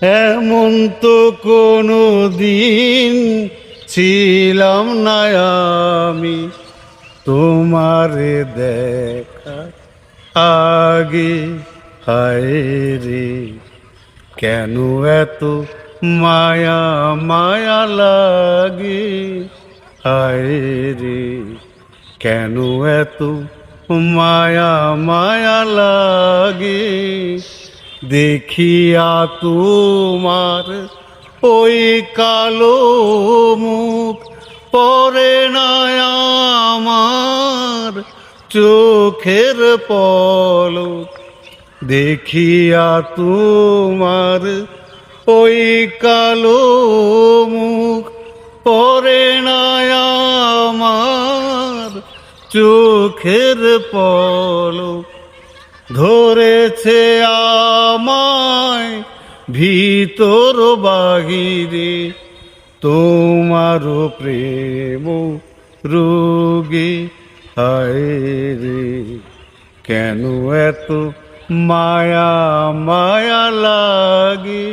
এমন তো কোনো দিন ছিলাম না আমি তোমারে দেখা আগে। হায় রে, কেন এত মায়া মায়া লাগে। হায় রে, কেন এত মায়া মায়া লাগে। দেখিয়া তোমার ওই কালো মুখ পরে না আমার চোখের পলক। দেখিয়া তোমার ওই কালো মুখ পরে না আমার চোখের পলক। ধরেছে আমায় ভিতর বাহিরে তোমার প্রেম রোগে। হায় রে, কেন এত মায়া মায়া লাগে।